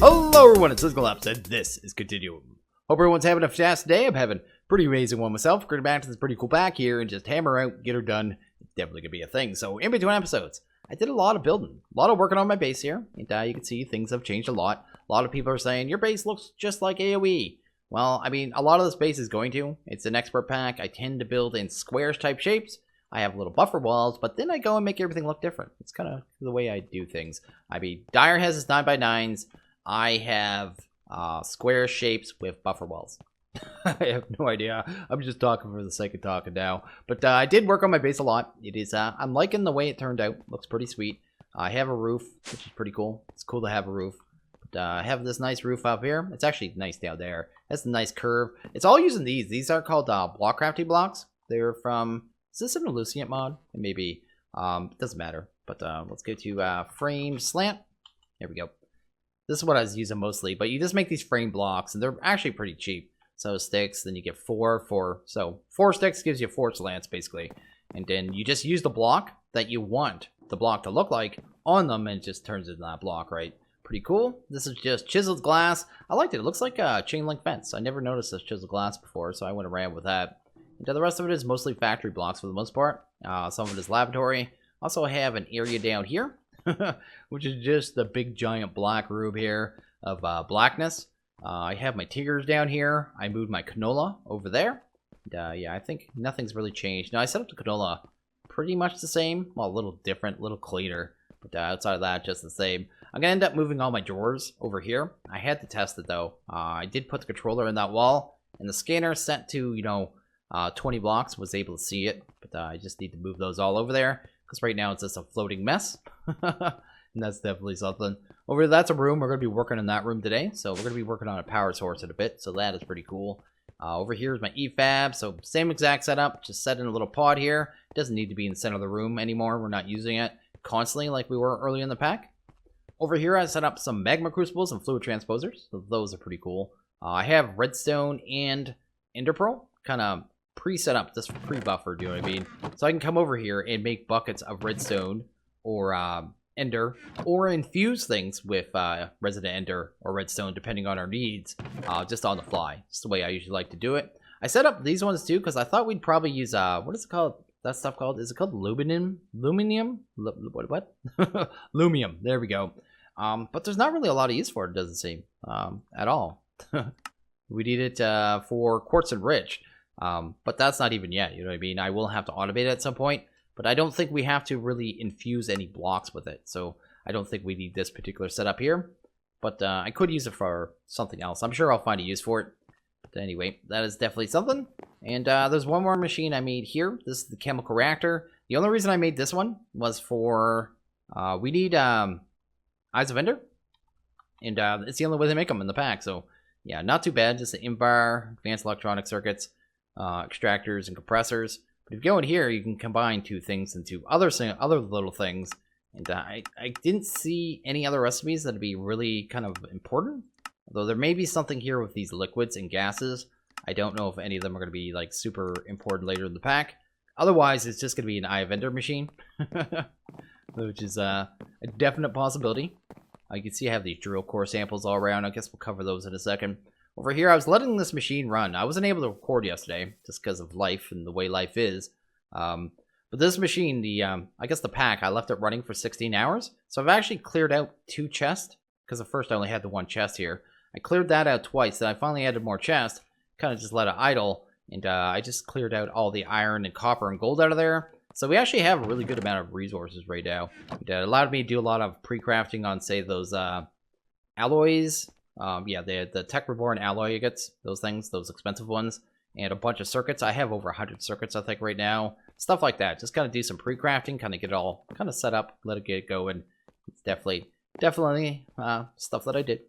Hello everyone, it's SystemCollapse and this is Continuum. Hope everyone's having a fantastic day. I'm having a pretty amazing one myself. Going back to this pretty cool pack here and just hammer out, get her done. It's definitely going to be a thing. So in between episodes, I did a lot of building, a lot of working on my base here. And you can see things have changed a lot. A lot of people are saying, your base looks just like AoE. Well, I mean, a lot of this base is going to. It's an expert pack. I tend to build in squares type shapes. I have little buffer walls, but then I go and make everything look different. It's kind of the way I do things. I mean, Dyer has his 9x9s. I have square shapes with buffer walls. I have no idea. I'm just talking for the sake of talking now. But I did work on my base a lot. It is, I'm liking the way it turned out. Looks pretty sweet. I have a roof, which is pretty cool. It's cool to have a roof. But I have this nice roof up here. It's actually nice down there. That's a nice curve. It's all using these. These are called block crafting blocks. They're from, is this an Elucient mod? Maybe. It doesn't matter. But let's go to frame slant. There we go. This is what I was using mostly, but you just make these frame blocks, and they're actually pretty cheap. So sticks, then you get four. So 4 sticks gives you 4 slants, basically. And then you just use the block that you want the block to look like on them, and it just turns into that block, right? Pretty cool. This is just chiseled glass. I liked it. It looks like a chain link fence. I never noticed this chiseled glass before, so I went around with that. And the rest of it is mostly factory blocks for the most part. Some of it is laboratory. Also, I have an area down here. Which is just the big giant black room here of blackness. I have my tigers down here. I moved my canola over there. And, yeah, I think nothing's really changed. Now, I set up the canola pretty much the same. Well, a little different, a little cleaner. But outside of that, just the same. I'm going to end up moving all my drawers over here. I had to test it, though. I did put the controller in that wall. And the scanner set to, 20 blocks was able to see it. But I just need to move those all over there. Because right now it's just a floating mess. And that's definitely something. Over there, that's a room. We're going to be working in that room today. So we're going to be working on a power source in a bit. So that is pretty cool. Over here is my EFAB. So same exact setup. Just set in a little pod here. It doesn't need to be in the center of the room anymore. We're not using it constantly like we were earlier in the pack. Over here, I set up some magma crucibles and fluid transposers. So those are pretty cool. I have redstone and ender pearl kind of pre-set up, just pre-buffered, you know what I mean? So I can come over here and make buckets of redstone or ender, or infuse things with resident ender or redstone, depending on our needs, just on the fly. It's the way I usually like to do it. I set up these ones too, because I thought we'd probably use, what is it called? That stuff called? Is it called luminium? What? Lumium. There we go. But there's not really a lot of use for it, doesn't seem, at all. We need it for quartz enriched. But that's not even yet, you know what I mean? I will have to automate it at some point, but I don't think we have to really infuse any blocks with it. So I don't think we need this particular setup here, but I could use it for something else. I'm sure I'll find a use for it. But anyway, that is definitely something. And there's one more machine I made here. This is the chemical reactor. The only reason I made this one was for, we need Eyes of Ender. And it's the only way they make them in the pack. So yeah, not too bad. Just the InBar, advanced electronic circuits. Extractors and compressors. But if you go in here, you can combine 2 things into other little things. And I didn't see any other recipes that'd be really kind of important. Although there may be something here with these liquids and gases. I don't know if any of them are going to be like super important later in the pack. Otherwise, it's just going to be an Eye of Ender machine. Which is a definite possibility. You can see I have these drill core samples all around. I guess we'll cover those in a second. Over here, I was letting this machine run. I wasn't able to record yesterday just because of life and the way life is. But this machine, I guess the pack, I left it running for 16 hours. So I've actually cleared out 2 chests because at first I only had the 1 chest here. I cleared that out twice. Then I finally added more chests, kind of just let it idle. And I just cleared out all the iron and copper and gold out of there. So we actually have a really good amount of resources right now. It allowed me to do a lot of pre-crafting on, say, those alloys. Yeah, the Tech Reborn alloy ingots, those things, those expensive ones, and a bunch of circuits. I have over 100 circuits, I think, right now. Stuff like that. Just kind of do some pre-crafting, kind of get it all kind of set up, let it get going. It's definitely stuff that I did.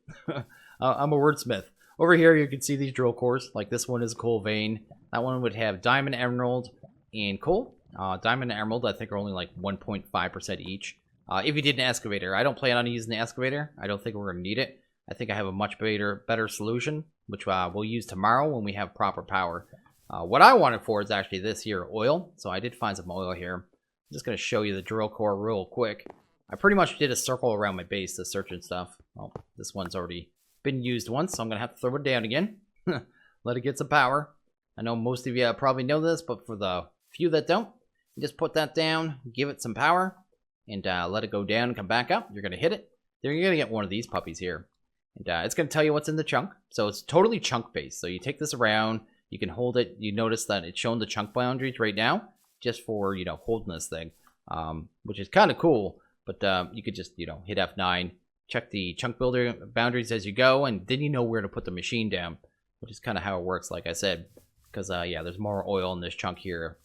I'm a wordsmith. Over here, you can see these drill cores. Like this one is a coal vein. That one would have diamond, emerald, and coal. Diamond and emerald, I think, are only like 1.5% each. If you did an excavator, I don't plan on using the excavator. I don't think we're going to need it. I think I have a much better solution, which we'll use tomorrow when we have proper power. What I wanted for is actually this here, oil. So I did find some oil here. I'm just going to show you the drill core real quick. I pretty much did a circle around my base to search and stuff. Oh, this one's already been used once, so I'm going to have to throw it down again. Let it get some power. I know most of you probably know this, but for the few that don't, you just put that down, give it some power, and let it go down and come back up. You're going to hit it. Then you're going to get one of these puppies here. And it's going to tell you what's in the chunk. So it's totally chunk based. So you take this around, you can hold it. You notice that it's showing the chunk boundaries right now, just for, you know, holding this thing, which is kind of cool. But you could just, you know, hit F9, check the chunk builder boundaries as you go, and then you know where to put the machine down, which is kind of how it works, like I said. Because, yeah, there's more oil in this chunk here.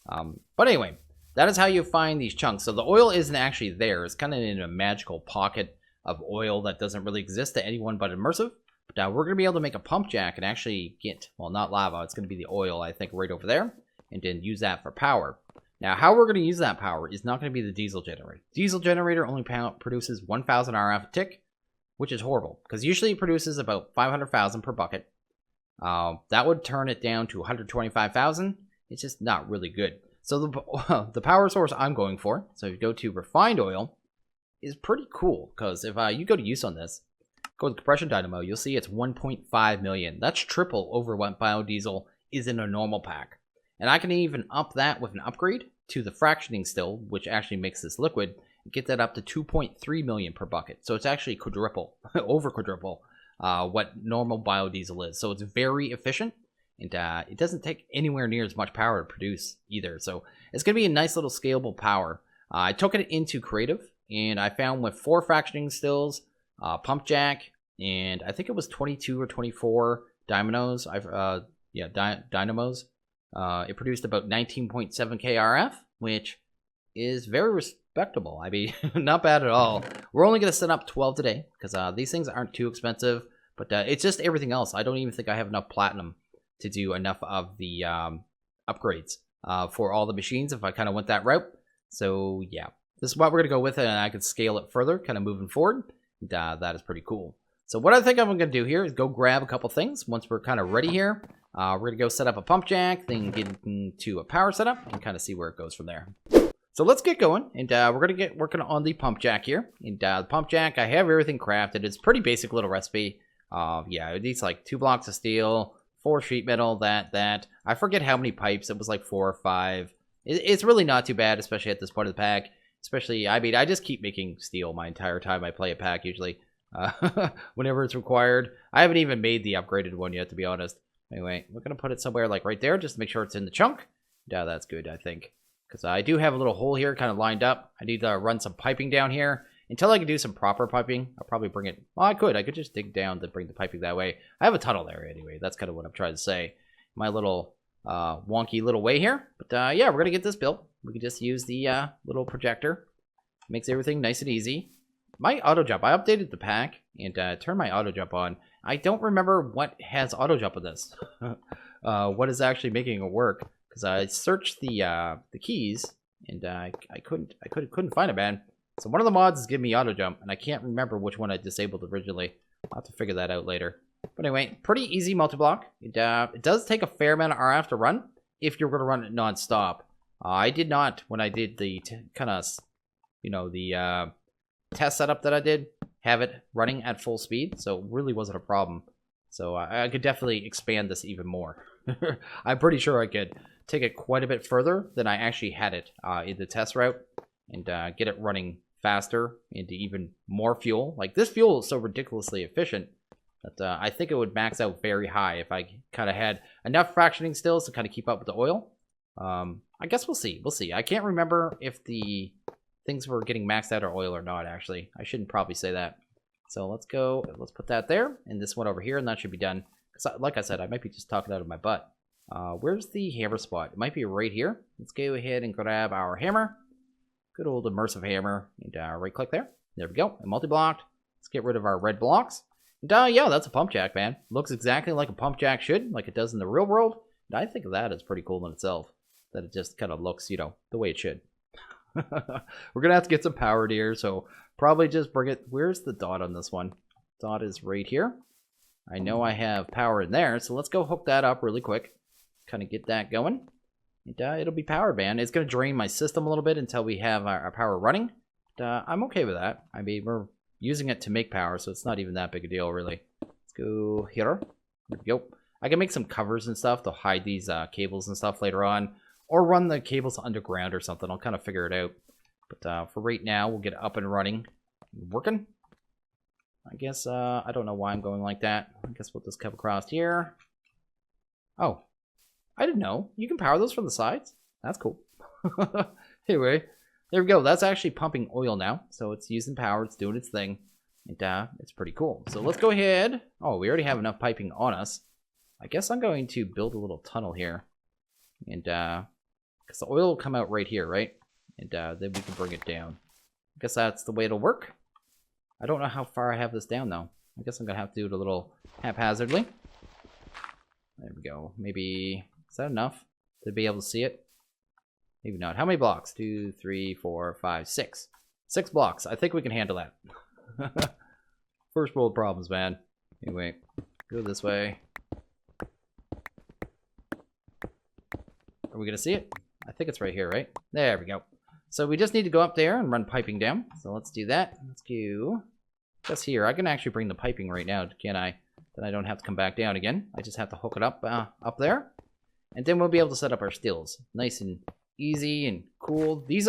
But anyway, that is how you find these chunks. So the oil isn't actually there. It's kind of in a magical pocket of oil that doesn't really exist to anyone but Immersive. But we're going to be able to make a pump jack and actually get, well, not lava. It's going to be the oil, I think, right over there. And then use that for power. Now, how we're going to use that power is not going to be the diesel generator. Diesel generator only produces 1,000 RF a tick, which is horrible. Because usually it produces about 500,000 per bucket. That would turn it down to 125,000. It's just not really good. So the power source I'm going for, so if you go to refined oil, is pretty cool. Because if you go to use on this, go to compression dynamo, you'll see it's 1.5 million. That's triple over what biodiesel is in a normal pack. And I can even up that with an upgrade to the fractioning still, which actually makes this liquid, and get that up to 2.3 million per bucket. So it's actually quadruple, over quadruple what normal biodiesel is. So it's very efficient, and it doesn't take anywhere near as much power to produce either. So it's going to be a nice little scalable power. I took it into creative, and I found with 4 fractioning stills, pump jack, and I think it was 22 or 24 dynamos. Dynamos. It produced about 19.7 kRF, which is very respectable. I mean, not bad at all. We're only going to set up 12 today because these things aren't too expensive, but it's just everything else. I don't even think I have enough platinum to do enough of the upgrades for all the machines if I kind of went that route. So yeah, this is what we're going to go with, and I can scale it further kind of moving forward. And, that is pretty cool. So what I think I'm going to do here is go grab a couple things once we're kind of ready here. We're going to go set up a pump jack, then get into a power setup, and kind of see where it goes from there. So let's get going, and we're going to get working on the pump jack here. And the pump jack, I have everything crafted. It's a pretty basic little recipe. Yeah, it needs like 2 blocks of steel, 4 sheet metal, that. I forget how many pipes. It was like 4 or 5. It's really not too bad, especially at this point of the pack. Especially, I mean, I just keep making steel my entire time I play a pack, usually. Whenever it's required. I haven't even made the upgraded one yet, to be honest. Anyway, we're going to put it somewhere like right there, just to make sure it's in the chunk. Yeah, that's good, I think. Because I do have a little hole here kind of lined up. I need to run some piping down here. Until I can do some proper piping, I'll probably bring it... Well, I could just dig down to bring the piping that way. I have a tunnel there anyway. That's kind of what I'm trying to say. My little wonky little way here. But yeah, we're going to get this built. We can just use the little projector. Makes everything nice and easy. My auto jump, I updated the pack and turned my auto jump on. I don't remember what has auto jump with this. What is actually making it work? Because I searched the keys and I couldn't find it, man. So one of the mods is giving me auto jump, and I can't remember which one I disabled originally. I'll have to figure that out later. But anyway, pretty easy multi-block. It does take a fair amount of RF to run if you're going to run it non-stop. I did not when I did the kind of, you know, the test setup that I did, have it running at full speed, so it really wasn't a problem. So I could definitely expand this even more. I'm pretty sure I could take it quite a bit further than I actually had it in the test route, and get it running faster into even more fuel. Like, this fuel is so ridiculously efficient that I think it would max out very high if I kind of had enough fractioning stills to kind of keep up with the oil. I guess we'll see. We'll see. I can't remember if the things were getting maxed out or oil or not, actually. I shouldn't probably say that. So let's go. Let's put that there, and this one over here, and that should be done. Because, like I said, I might be just talking out of my butt. Where's the hammer spot? It might be right here. Let's go ahead and grab our hammer. Good old immersive hammer. And right-click there. There we go. And multi-blocked. Let's get rid of our red blocks. And yeah, that's a pump jack, man. Looks exactly like a pump jack should, like it does in the real world. And I think that is pretty cool in itself. That it just kind of looks, you know, the way it should. We're going to have to get some power here, so probably just bring it. Where's the dot on this one? Dot is right here. I know I have power in there, so let's go hook that up really quick. Kind of get that going. And it'll be powered, man. It's going to drain my system a little bit until we have our power running. I'm okay with that. I mean, we're using it to make power, so it's not even that big a deal, really. Let's go here. There we go. I can make some covers and stuff to hide these cables and stuff later on, or run the cables underground or something. I'll kind of figure it out. But for right now, we'll get up and running. Working. I guess, I don't know why I'm going like that. I guess we'll just come across here. Oh, I didn't know. You can power those from the sides? That's cool. Anyway, there we go. That's actually pumping oil now. So it's using power. It's doing its thing. And it's pretty cool. So let's go ahead. Oh, we already have enough piping on us. I guess I'm going to build a little tunnel here. And, because the oil will come out right here, right? And then we can bring it down. I guess that's the way it'll work. I don't know how far I have this down, though. I guess I'm going to have to do it a little haphazardly. There we go. Maybe, is that enough to be able to see it? Maybe not. How many blocks? 2, 3, 4, 5, 6. 6 blocks. I think we can handle that. First world problems, man. Anyway, go this way. Are we going to see it? I think it's right here, right? There we go. So we just need to go up there and run piping down. So let's do that. Let's go just here. I can actually bring the piping right now, can I? Then I don't have to come back down again. I just have to hook it up there. And then we'll be able to set up our stills. Nice and easy and cool. These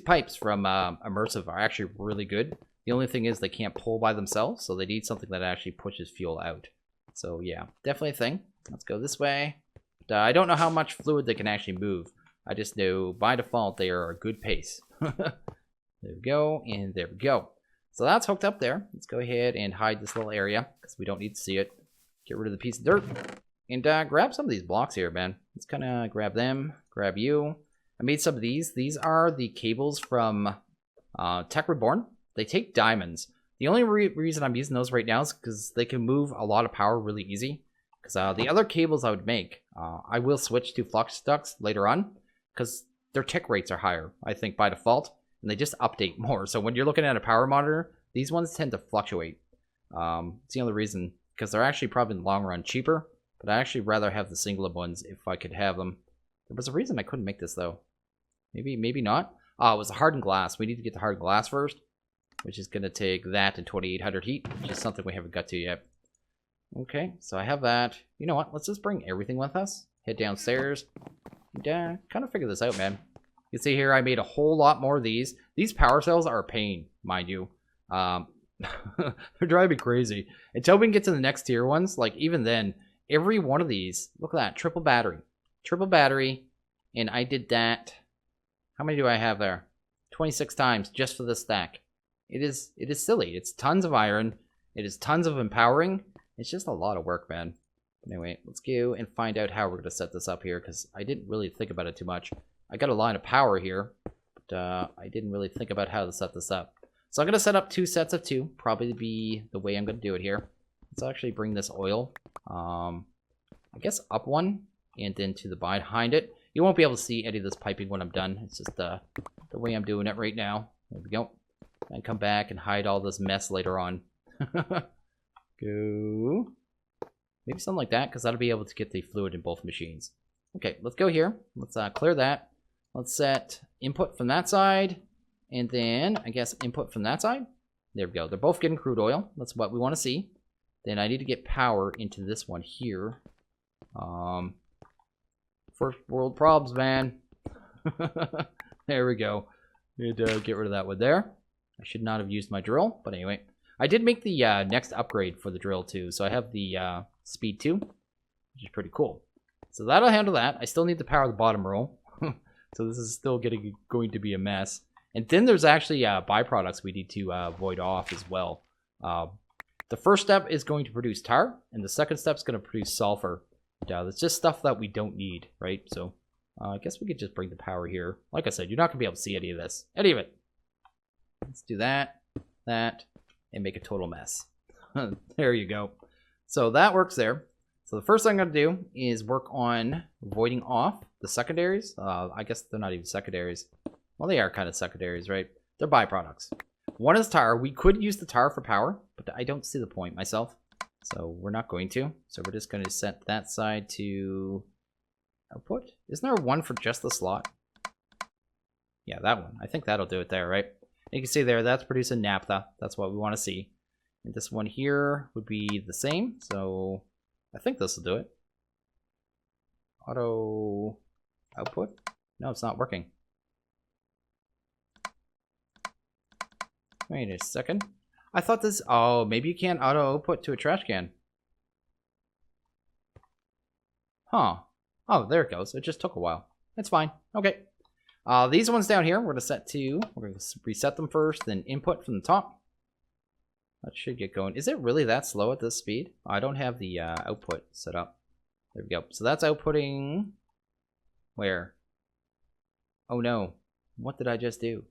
pipes from Immersive are actually really good. The only thing is they can't pull by themselves, so they need something that actually pushes fuel out. So yeah, definitely a thing. Let's go this way. But, I don't know how much fluid they can actually move. I just know by default they are a good pace. There we go, and there we go. So that's hooked up there. Let's go ahead and hide this little area because we don't need to see it. Get rid of the piece of dirt. And grab some of these blocks here, man. Let's kind of grab them, grab you. I made some of these. These are the cables from Tech Reborn. They take diamonds. The only reason I'm using those right now is because they can move a lot of power really easy. Because the other cables I would make, I will switch to flux ducts later on. Because their tick rates are higher, I think, by default. And they just update more. So when you're looking at a power monitor, these ones tend to fluctuate. It's the only reason. Because they're actually probably in the long run cheaper. But I actually rather have the singlet ones if I could have them. There was a reason I couldn't make this, though. Maybe not. It was hardened glass. We need to get the hardened glass first. Which is going to take that and 2800 heat. Which is something we haven't got to yet. Okay, so I have that. You know what? Let's just bring everything with us. Head downstairs. And kind of figure this out, man. You can see here I made a whole lot more of these. These power cells are a pain, mind you. They're driving me crazy. Until we can get to the next tier ones, like even then, every one of these, look at that, triple battery. Triple battery, and I did that. How many do I have there? 26 times just for this stack. It is silly. It's tons of iron. It is tons of empowering. It's just a lot of work, man. Anyway, let's go and find out how we're going to set this up here, because I didn't really think about it too much. I got a line of power here, but I didn't really think about how to set this up. So I'm going to set up 2 sets of 2, probably be the way I'm going to do it here. Let's actually bring this oil, I guess up one, and then to the behind it. You won't be able to see any of this piping when I'm done. It's just the way I'm doing it right now. There we go. And come back and hide all this mess later on. Go. Maybe something like that, because that'll be able to get the fluid in both machines. Okay, let's go here. Let's clear that. Let's set input from that side, and then I guess input from that side. There we go. They're both getting crude oil. That's what we want to see. Then I need to get power into this one here. First world problems, man. There we go. Need to get rid of that one there. I should not have used my drill, but anyway. I did make the next upgrade for the drill too, so I have the speed 2, which is pretty cool. So that'll handle that. I still need to power the bottom row, so this is still going to be a mess. And then there's actually byproducts we need to void off as well. The first step is going to produce tar, and the second step is going to produce sulfur. That's just stuff that we don't need, right? So I guess we could just bring the power here. Like I said, you're not going to be able to see any of this. Any of it. Let's do that, and make a total mess. There you go. So that works there. So the first thing I'm going to do is work on voiding off the secondaries. I guess they're not even secondaries. Well, they are kind of secondaries, right? They're byproducts. One is tar. We could use the tar for power, but I don't see the point myself. So we're not going to. So we're just going to set that side to output. Isn't there one for just the slot? Yeah, that one. I think that'll do it there, right? You can see there, that's producing naphtha. That's what we want to see. And this one here would be the same. So I think this will do it. Auto output. No, it's not working. Wait a second. I thought this... Oh, maybe you can't auto output to a trash can. Huh. Oh, there it goes. It just took a while. It's fine. Okay. These ones down here, we're going to set to... We're going to reset them first, then input from the top. That should get going. Is it really that slow at this speed? I don't have the output set up. There we go. So that's outputting... Where? Oh no. What did I just do?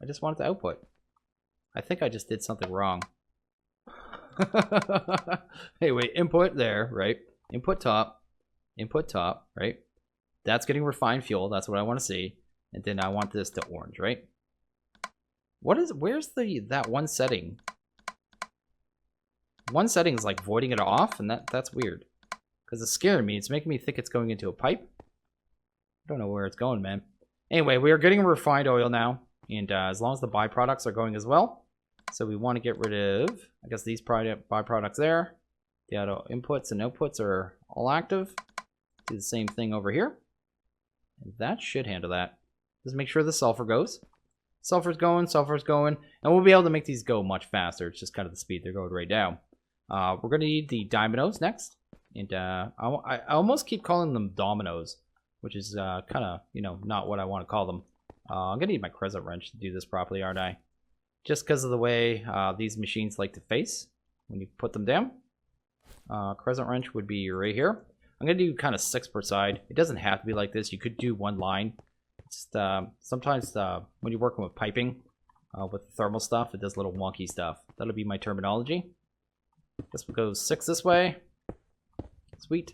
I just wanted to output. I think I just did something wrong. Hey, wait. Input there, right? Input top, right? That's getting refined fuel. That's what I want to see. And then I want this to orange, right? Where's that one setting? One setting is like voiding it off, and that's weird. Because it's scaring me. It's making me think it's going into a pipe. I don't know where it's going, man. Anyway, we are getting refined oil now. And as long as the byproducts are going as well. So we want to get rid of, I guess, these byproducts there. The auto inputs and outputs are all active. Do the same thing over here. And that should handle that. Just make sure the sulfur goes. Sulfur's going. And we'll be able to make these go much faster. It's just kind of the speed they're going right now. We're going to need the dominoes next. And I almost keep calling them dominoes, which is kind of, not what I want to call them. I'm going to need my crescent wrench to do this properly, aren't I? Just because of the way these machines like to face when you put them down. Crescent wrench would be right here. I'm going to do kind of 6 per side. It doesn't have to be like this. You could do one line. Just, sometimes when you're working with piping, with the thermal stuff, it does little wonky stuff. That'll be my terminology. This will go 6 this way. Sweet.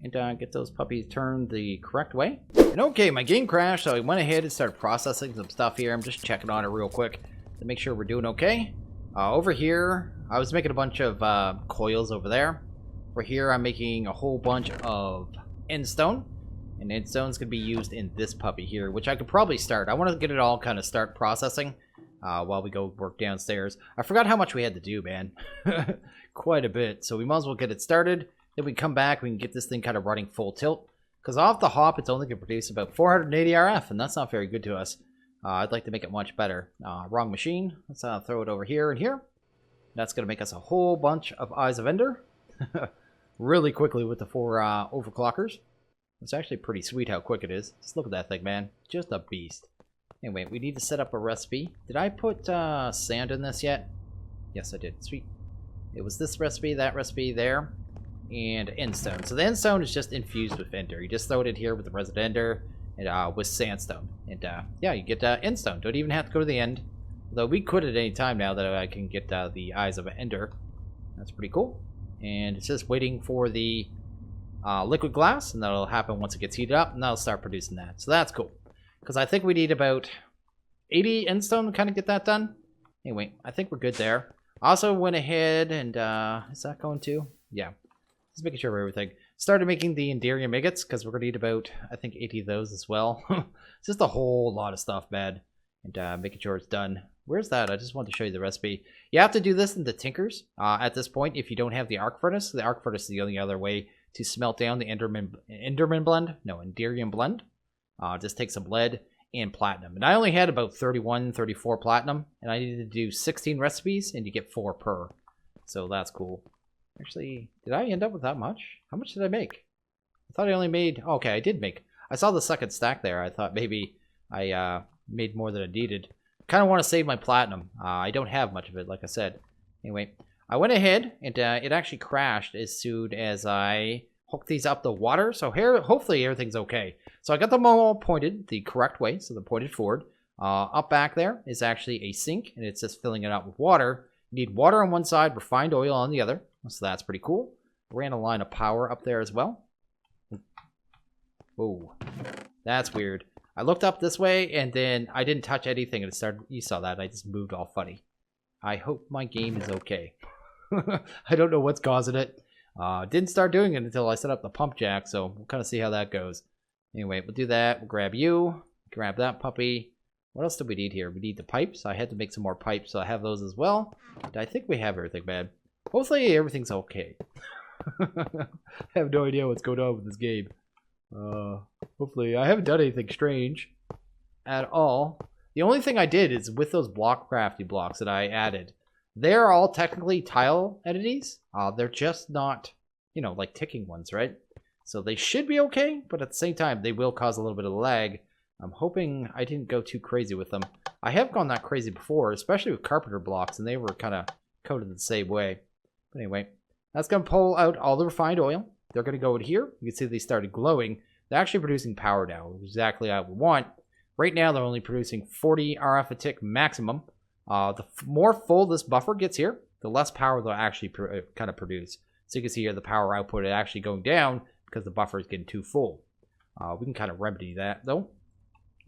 And get those puppies turned the correct way. And okay, my game crashed, so I went ahead and started processing some stuff here. I'm just checking on it real quick to make sure we're doing okay. Over here, I was making a bunch of coils over there. For here, I'm making a whole bunch of endstone. And endstone's going to be used in this puppy here, which I could probably start. I want to get it all kind of start processing while we go work downstairs. I forgot how much we had to do, man. Quite a bit. So we might as well get it started. Then we come back, we can get this thing kind of running full tilt. Because off the hop, it's only going to produce about 480 RF, and that's not very good to us. I'd like to make it much better. Wrong machine. Let's throw it over here and here. That's going to make us a whole bunch of Eyes of Ender. Really quickly with the 4 overclockers. It's actually pretty sweet how quick it is. Just look at that thing, man. Just a beast. Anyway, we need to set up a recipe. Did I put sand in this yet? Yes, I did. Sweet. It was this recipe, that recipe there. And endstone. So the endstone is just infused with ender. You just throw it in here with the resin ender and with sandstone. And yeah, you get endstone. Don't even have to go to the end. Though we could at any time now that I can get the Eyes of Ender. That's pretty cool. And it's just waiting for the liquid glass, and that'll happen once it gets heated up, and that'll start producing that. So that's cool. Because I think we need about 80 endstone to kind of get that done. Anyway, I think we're good there. Also went ahead and is that going to? Yeah. Just making sure of everything. Started making the Enderium agates because we're going to need about, I think, 80 of those as well. It's just a whole lot of stuff, man. And making sure it's done. Where's that? I just wanted to show you the recipe. You have to do this in the Tinkers at this point if you don't have the arc furnace. The arc furnace is the only other way to smelt down the Enderman blend. No, Enderium blend. Just take some lead and platinum. And I only had about 31, 34 platinum. And I needed to do 16 recipes and you get 4 per. So that's cool. Actually, did I end up with that much? How much did I make? I thought I only made... Oh, okay, I did make... I saw the second stack there. I thought maybe I made more than I needed. Kind of want to save my platinum. I don't have much of it, like I said. Anyway, I went ahead and it actually crashed as soon as I hooked these up the water. So here, hopefully everything's okay. So I got them all pointed the correct way. So they're pointed forward. Up back there is actually a sink, and it's just filling it up with water. You need water on one side, refined oil on the other. So that's pretty cool. Ran a line of power up there as well. Oh, that's weird. I looked up this way and then I didn't touch anything and it started, you saw that, I just moved all funny. I hope my game is okay. I don't know what's causing it. Didn't start doing it until I set up the pump jack, so we'll kind of see how that goes. Anyway, we'll do that. We'll grab you. Grab that puppy. What else do we need here? We need the pipes. I had to make some more pipes, so I have those as well. And I think we have everything, man. Hopefully everything's okay. I have no idea what's going on with this game. Hopefully I haven't done anything strange at all. The only thing I did is with those block crafty blocks that I added. They're all technically tile entities. They're just not, you know, like ticking ones, right? So they should be okay, but at the same time, they will cause a little bit of lag. I'm hoping I didn't go too crazy with them. I have gone that crazy before, especially with carpenter blocks, and they were kind of coated the same way. But anyway, that's going to pull out all the refined oil. They're going to go in here. You can see they started glowing. They're actually producing power now, exactly what we want. Right now, they're only producing 40 RF a tick maximum. The more full this buffer gets here, the less power they'll actually kind of produce. So you can see here the power output is actually going down because the buffer is getting too full. We can kind of remedy that, though.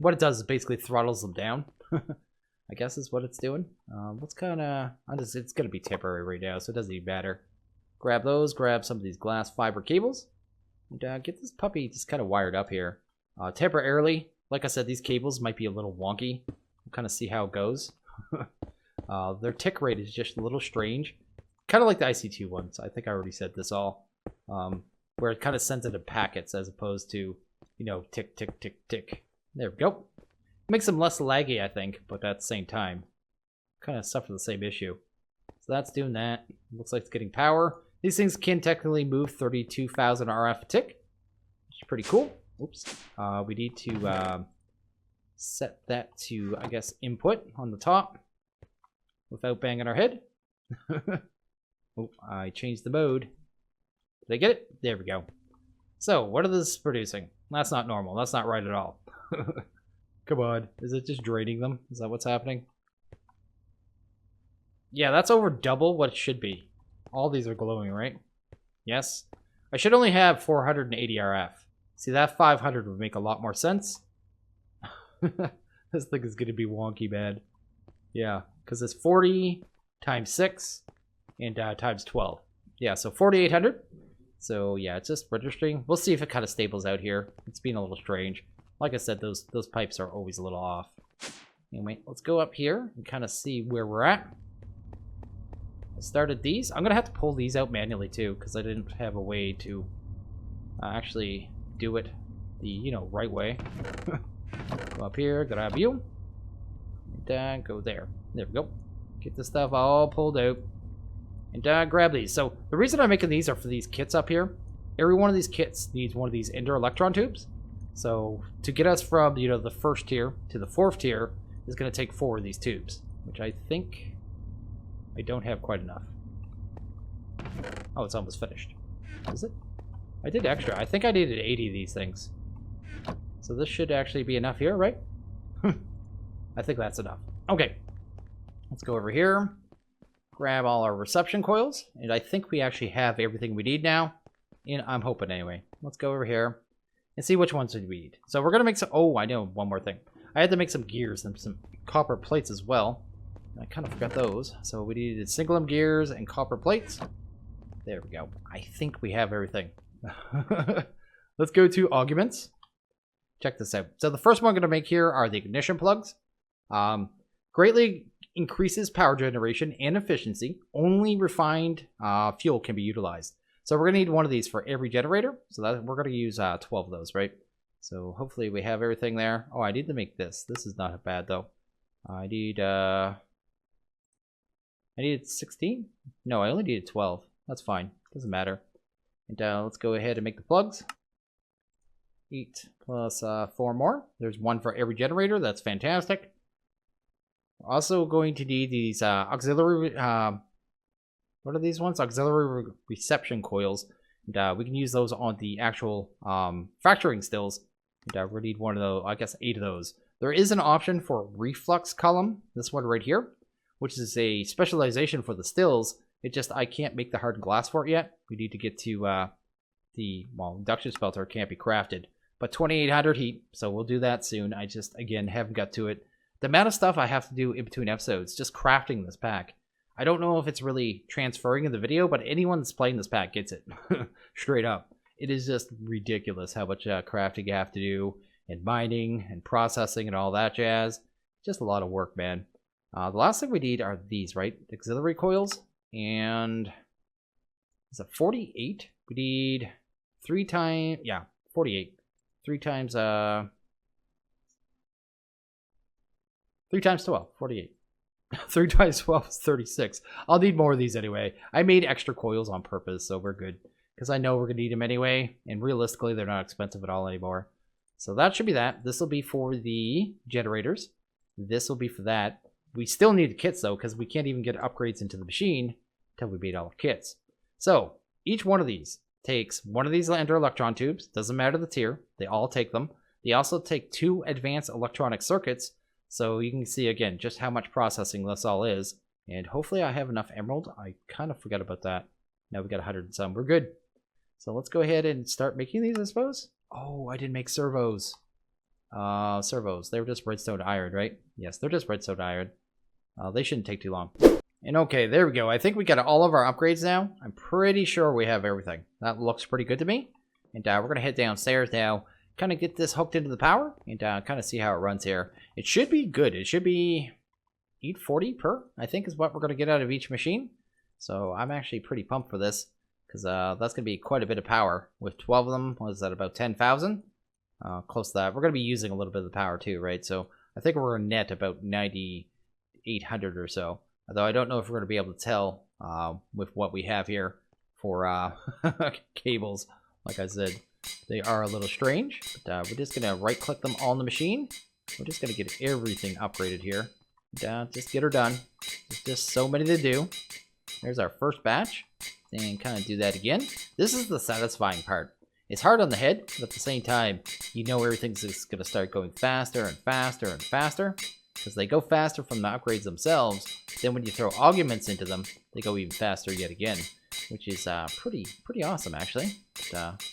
What it does is basically throttles them down. I guess is what it's doing. What's kind of... It's going to be temporary right now, so it doesn't even matter. Grab those. Grab some of these glass fiber cables. And get this puppy just kind of wired up here. Temporarily, like I said, these cables might be a little wonky. We'll kind of see how it goes. Their tick rate is just a little strange. Kind of like the IC2 ones. I think I already said this all. Where it kind of sends it in packets as opposed to, you know, tick, tick, tick, tick. There we go. Makes them less laggy, I think, but at the same time, kind of suffer the same issue. So that's doing that. Looks like it's getting power. These things can technically move 32,000 RF a tick, which is pretty cool. Oops. We need to set that to, I guess, input on the top without banging our head. Oh, I changed the mode. Did I get it? There we go. So, what are this producing? That's not normal. That's not right at all. Come on. Is it just draining them? Is that what's happening? Yeah, that's over double what it should be. All these are glowing, right? Yes. I should only have 480 RF. See, that 500 would make a lot more sense. This thing is going to be wonky, man. Yeah, because it's 40 times 6 and times 12. Yeah, so 4,800. So, yeah, it's just registering. We'll see if it kind of stables out here. It's being a little strange. Like I said, those pipes are always a little off. Anyway, let's go up here and kind of see where we're at. I started these. I'm going to have to pull these out manually, too, because I didn't have a way to actually do it the, you know, right way. Go up here, grab you. And go there. There we go. Get this stuff all pulled out. And grab these. So the reason I'm making these are for these kits up here. Every one of these kits needs one of these ender electron tubes. So to get us from, you know, the first tier to the fourth tier is going to take 4 of these tubes, which I think I don't have quite enough. Oh, it's almost finished. Is it? I did extra. I think I needed 80 of these things. So this should actually be enough here, right? I think that's enough. Okay. Let's go over here. Grab all our reception coils. And I think we actually have everything we need now. And I'm hoping anyway. Let's go over here and see which ones we need. So we're going to make some... Oh, I know one more thing. I had to make some gears and some copper plates as well. I kind of forgot those. So we needed single gears and copper plates. There we go. I think we have everything. Let's go to arguments. Check this out. So the first one I'm going to make here are the ignition plugs. Greatly increases power generation and efficiency. Only refined fuel can be utilized. So we're going to need one of these for every generator. So that we're going to use 12 of those, right? So hopefully we have everything there. Oh, I need to make this. This is not bad though. I needed 16? No, I only needed 12. That's fine. Doesn't matter. And let's go ahead and make the plugs. 8 plus 4 more. There's one for every generator. That's fantastic. We're also going to need these auxiliary... what are these ones? Auxiliary reception coils. And we can use those on the actual fracturing stills. And we'll need one of those, I guess 8 of those. There is an option for reflux column. This one right here. Which is a specialization for the stills. It just, I can't make the hardened glass for it yet. We need to get to well, induction smelter can't be crafted. But 2800 heat, so we'll do that soon. I just, again, haven't got to it. The amount of stuff I have to do in between episodes, just crafting this pack. I don't know if it's really transferring in the video, but anyone that's playing this pack gets it. Straight up. It is just ridiculous how much crafting you have to do. and mining and processing and all that jazz. Just a lot of work, man. The last thing we need are these, right? Auxiliary coils. And is it 48? We need 3 times, yeah, 48. 3 times 12, 48. 3 times 12 is 36. I'll need more of these anyway. I made extra coils on purpose, so we're good. Because I know we're going to need them anyway. And realistically, they're not expensive at all anymore. So that should be that. This will be for the generators. This will be for that. We still need the kits, though, because we can't even get upgrades into the machine until we made all the kits. So each one of these takes one of these ender electron tubes. Doesn't matter the tier. They all take them. They also take 2 advanced electronic circuits. So you can see, again, just how much processing this all is. And hopefully I have enough emerald. I kind of forgot about that. Now we got 100 and some. We're good. So let's go ahead and start making these, I suppose. Oh, I didn't make servos. Servos. They were just redstone iron, right? Yes, they're just redstone iron. They shouldn't take too long. And okay, there we go. I think we got all of our upgrades now. I'm pretty sure we have everything. That looks pretty good to me. And we're going to head downstairs now. Kind of get this hooked into the power. And kind of see how it runs here. It should be good. It should be 840 per, I think, is what we're going to get out of each machine. So I'm actually pretty pumped for this. Because that's going to be quite a bit of power. With 12 of them, what is that, about 10,000? Close to that. We're going to be using a little bit of the power too, right? So I think we're going to net about 9,800 or so. Although I don't know if we're going to be able to tell with what we have here for cables. Like I said, they are a little strange. But we're just going to right-click them all in the machine. We're just going to get everything upgraded here. Just get her done. There's just so many to do. There's our first batch. And kind of do that again. This is the satisfying part. It's hard on the head, but at the same time, you know everything's just going to start going faster and faster and faster. Because they go faster from the upgrades themselves. Then when you throw augments into them, they go even faster yet again. Which is pretty awesome, actually. But,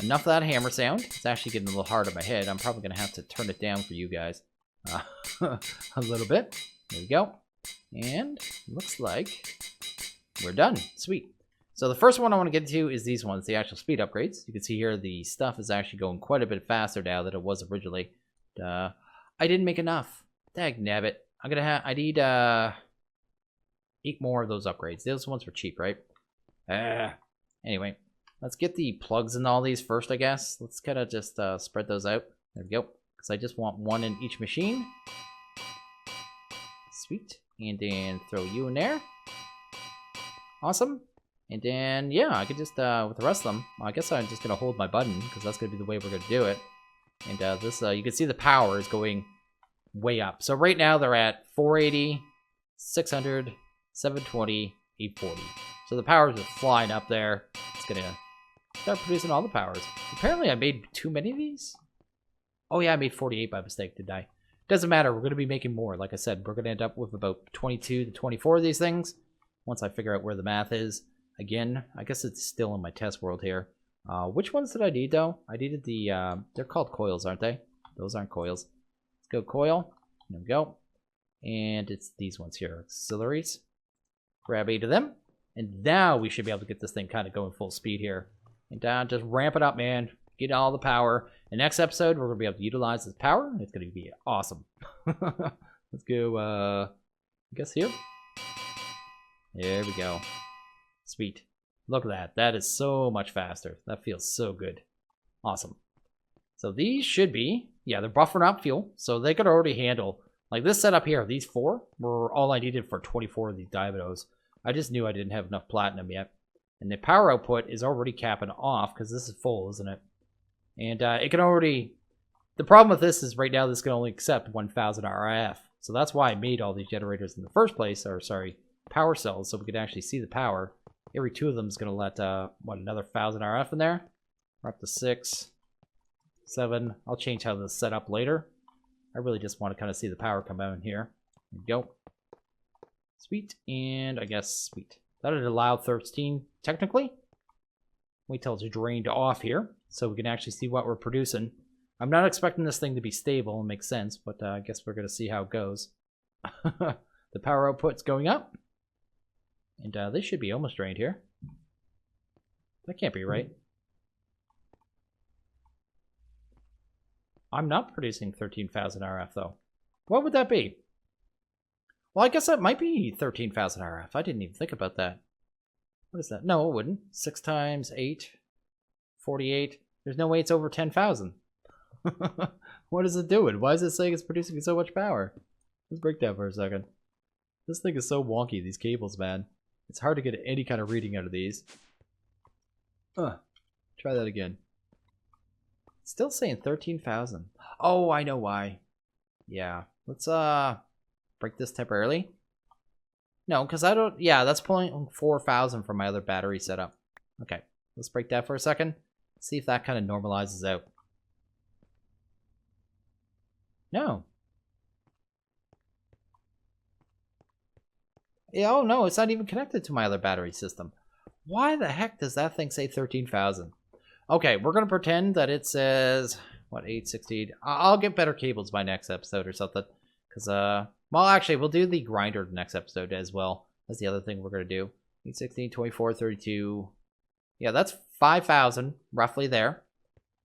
enough of that hammer sound. It's actually getting a little hard on my head. I'm probably going to have to turn it down for you guys. A little bit. There we go. And looks like we're done. Sweet. So the first one I want to get to is these ones, the actual speed upgrades. You can see here the stuff is actually going quite a bit faster now than it was originally. I didn't make enough. Dagnabbit. I need 8 more of those upgrades. Those ones were cheap, right? Anyway, let's get the plugs in all these first, I guess. Let's kind of just spread those out. There we go. Because I just want one in each machine. Sweet. And then throw you in there. Awesome. And then, yeah, I could just, with the rest of them, I guess I'm just going to hold my button, because that's going to be the way we're going to do it. And this, you can see the power is going way up. So right now they're at 480, 600, 720, 840. So the powers are flying up there. It's going to start producing all the powers. Apparently I made too many of these. Oh yeah, I made 48 by mistake, didn't I? Doesn't matter, we're going to be making more. Like I said, we're going to end up with about 22 to 24 of these things. Once I figure out where the math is. Again, I guess it's still in my test world here. Which ones did I need, though? I needed the, they're called coils, aren't they? Those aren't coils. Let's go coil. There we go. And it's these ones here, auxiliaries. Grab 8 of them. And now we should be able to get this thing kind of going full speed here. And just ramp it up, man. Get all the power. The next episode, we're going to be able to utilize this power. It's going to be awesome. Let's go, I guess here. There we go. Sweet. Look at that. That is so much faster. That feels so good. Awesome. So these should be, yeah, they're buffering up fuel. So they could already handle, like this setup here, these 4 were all I needed for 24 of these diodos. I just knew I didn't have enough platinum yet. And the power output is already capping off because this is full, isn't it? And it can already, the problem with this is right now this can only accept 1000 RF. So that's why I made all these generators in the first place, or sorry, power cells, so we could actually see the power. Every 2 of them is going to let, what, another 1000 RF in there? We're up to 6, 7. I'll change how this is set up later. I really just want to kind of see the power come out in here. There we go. Sweet. And I guess sweet. That would allow 13 technically. Wait till it's drained off here so we can actually see what we're producing. I'm not expecting this thing to be stable and make sense, but I guess we're going to see how it goes. The power output's going up. And this should be almost drained here. That can't be right. I'm not producing 13,000 RF though. What would that be? Well, I guess that might be 13,000 RF. I didn't even think about that. What is that? No, it wouldn't. 6 times 8, 48. There's no way it's over 10,000. What is it doing? Why is it saying it's producing so much power? Let's break that for a second. This thing is so wonky, these cables, man. It's hard to get any kind of reading out of these. Try that again. It's still saying 13,000. Oh, I know why. Yeah. Let's break this temporarily. No, because I don't... Yeah, that's pulling 4,000 from my other battery setup. Okay. Let's break that for a second. See if that kind of normalizes out. No. Yeah, oh no, it's not even connected to my other battery system. Why the heck does that thing say 13,000? Okay, we're going to pretend that it says, what, 816. I'll get better cables by next episode or something. Because, well, actually, we'll do the grinder next episode as well. That's the other thing we're going to do. 816, 24, 32. Yeah, that's 5,000, roughly there.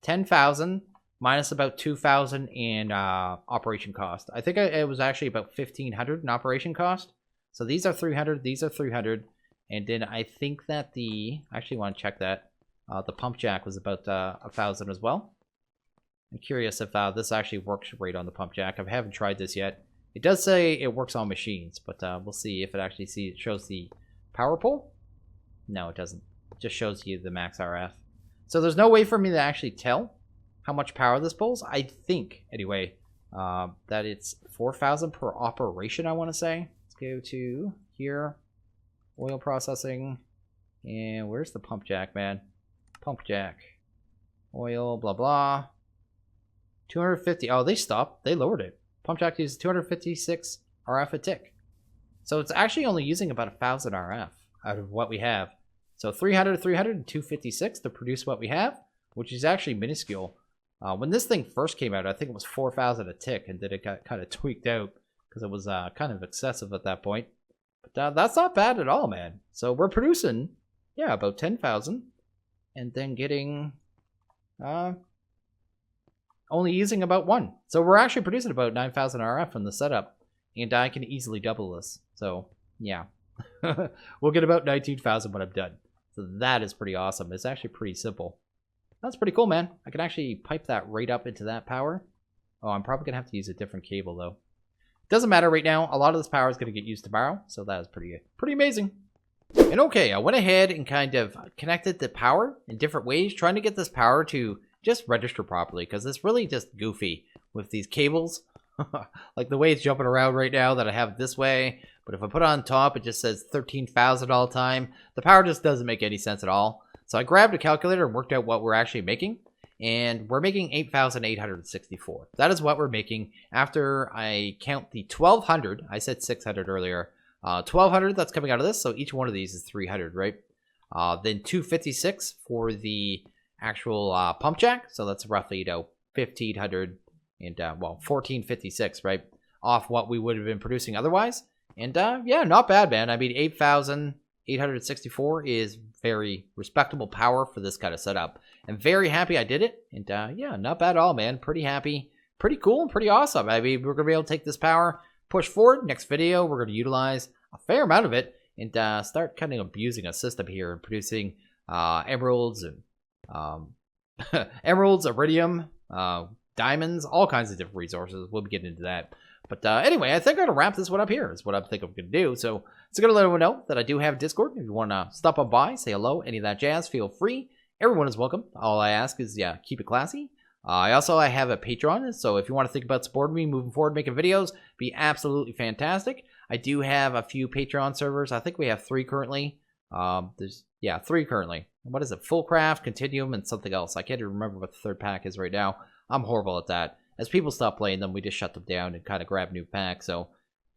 10,000 minus about 2,000 in operation cost. I think it was actually about 1,500 in operation cost. So these are 300, these are 300. And then I think that I actually want to check that. The pump jack was about 1,000 as well. I'm curious if this actually works right on the pump jack. I haven't tried this yet. It does say it works on machines, but we'll see if it actually shows the power pole. No, it doesn't. It just shows you the max RF. So there's no way for me to actually tell how much power this pulls. I think, anyway, that it's 4,000 per operation, I want to say. Let's go to here. Oil processing. And where's the pump jack, man? Pump jack. Oil, blah, blah. 250. Oh, they stopped. They lowered it. Pump jack uses 256 RF a tick. So it's actually only using about 1,000 RF out of what we have. So 300, 300, and 256 to produce what we have, which is actually minuscule. When this thing first came out, I think it was 4,000 a tick, and then it got kind of tweaked out because it was kind of excessive at that point. But that's not bad at all, man. So we're producing, yeah, about 10,000, and then getting only using about 1. So we're actually producing about 9,000 RF from the setup, and I can easily double this. So yeah, we'll get about 19,000 when I'm done. So that is pretty awesome. It's actually pretty simple. That's pretty cool, man. I can actually pipe that right up into that power. Oh, I'm probably gonna have to use a different cable though. Doesn't matter right now. A lot of this power is gonna get used tomorrow, so that is pretty amazing. And okay, I went ahead and kind of connected the power in different ways, trying to get this power to just register properly, because it's really just goofy with these cables. Like the way it's jumping around right now that I have it this way, but if I put it on top, it just says 13,000 all the time. The power just doesn't make any sense at all. So I grabbed a calculator and worked out what we're actually making, and we're making 8,864. That is what we're making after I count the 1,200. I said 600 earlier. 1,200 that's coming out of this, so each one of these is 300, right? Then 256 for the actual pump jack, so that's roughly 1,500 and well, 1,456, right, off what we would have been producing otherwise. And yeah, not bad, man. I mean, 8,864 is very respectable power for this kind of setup. I'm very happy I did it, and yeah, not bad at all, man. Pretty happy, pretty cool, and pretty awesome. I mean, we're gonna be able to take this power, push forward. Next video, we're gonna utilize a fair amount of it and start kind of abusing a system here and producing emeralds and emeralds, iridium, diamonds, all kinds of different resources. We'll be getting into that. But anyway, I think I'm going to wrap this one up here is what I think I'm going to do. So it's going to let everyone know that I do have Discord. If you want to stop on by, say hello, any of that jazz, feel free. Everyone is welcome. All I ask is, yeah, keep it classy. I have a Patreon, so if you want to think about supporting me moving forward, making videos, be absolutely fantastic. I do have a few Patreon servers. I think we have 3 currently. There's 3 currently. What is it? Fullcraft, Continuum, and something else. I can't even remember what the third pack is right now. I'm horrible at that. As people stop playing them, we just shut them down and kind of grab new packs. So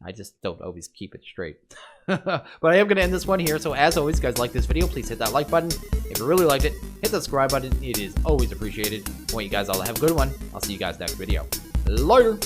I just don't always keep it straight. But I am going to end this one here. So as always, guys, like this video, please hit that like button. If you really liked it, hit the subscribe button. It is always appreciated. I want you guys all to have a good one. I'll see you guys next video. Later.